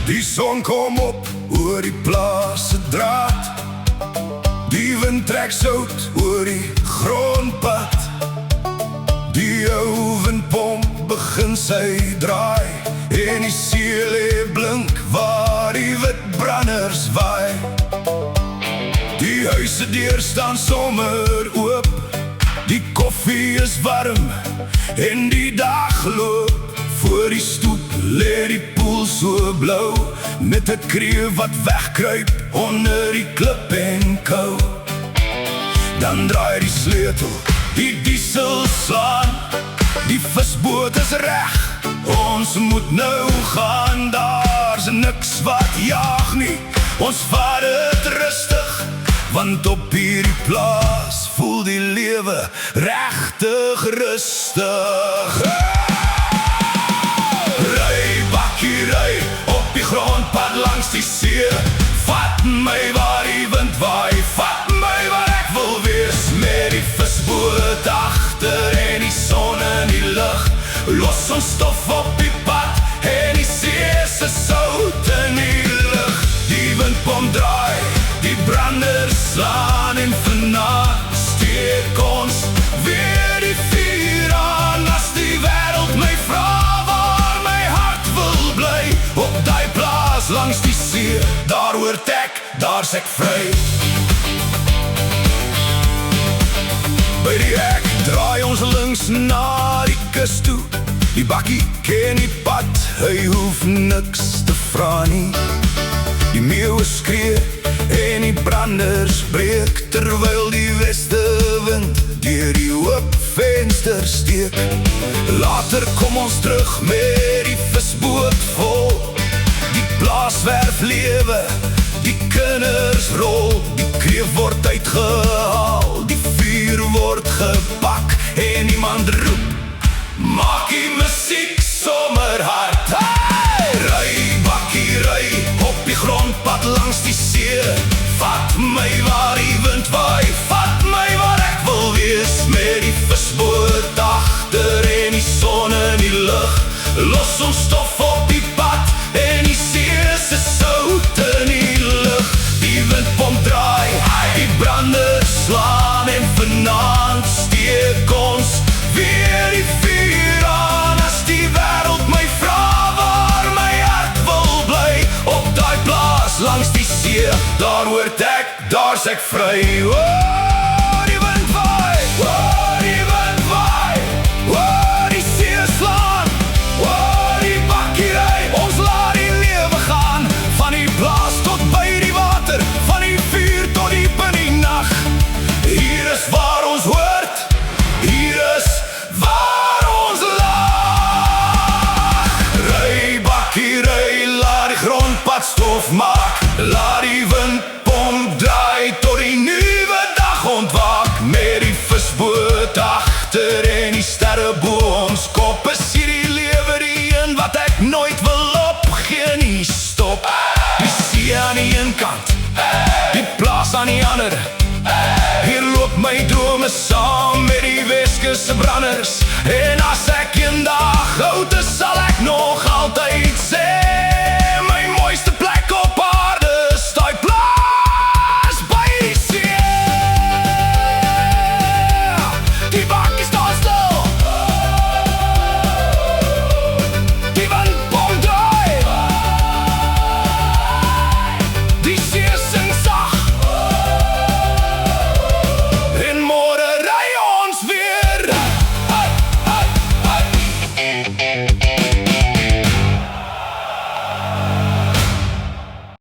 Die son kom op oor die plaas se draad. Die wind trek sout oor die grondpad. Die ou windpomp begin sy draai en die see lê blink waar die wit branders waai. Die huise deur staan sommer oop. Die koffie is warm en die dag loop. Voor die stoep lê die poel so blou, met 'n kreeu wat wegkruip onder die klip en kou. Dan draai die sleutel, die diesel slaan. Die visboot is reg, ons moet nou gaan. Daar's niks wat jaag nie, ons vat dit rustig, want op hierdie plaas voel die lewe regtig rustig. Ry op die grondpad langs die see. Vat my waar die wind waai, vat my waar ek wil wees. Met die visboot agter en die son in die lug. Los ons stof op die pad en die see se sout in die lug. Die windpomp draai, die branders slaan en vanaand steek ons weer die vuur aan. As die wêreld my vra op die plaas langs die see, daar hoort ek, daar's ek vry. By die hek draai ons links na die kus toe. Die bakkie ken die pad, hy hoef niks te vra nie. Die meeuwe skree en die branders breek, terwyl die westewind deur die oop venster steek. Later kom ons terug met die visboot vol. Die plaaswerf lewe, die kinders rol. Die kreef word uitgehaal, die vuur word gepak en iemand roep, maak die musiek sommer hard. Hey! Ry, bakkie, ry op die grondpad langs die see. Vat my waar die wind waai, vat my waar ek wil wees. Met die visboot agter en die son in die lug. Los ons stof op die pad en die see se sout in die lug. Die windpomp draai, die branders slaan en vanaand steek ons weer die vuur aan. As die wêreld my vra waar my hart wil bly, op die plaas langs die see, daar hoort ek, daar's ek vry. Oh, die wind waai, oh, die wind waai, oh, die see slaan, oh, die bakkie ry, ons laat die lewe gaan. Van die plaas tot by die water, van die vuur tot diep in die nag. Hier is waar ons hoort, hier is waar ons lag. Ry, bakkie ry, laat die grondpad stof maak. Laat die windpomp draai tot die nuwe dag ontwaak. Met die visboot agter en die sterre bo ons kop. Is hierdie lewe die een wat ek nooit wil opgee nie. Stop, die see aan die een kant, die plaas aan die ander. Hier loop my drome saam met die Weskus se branders. En as ek eendag oud is, sal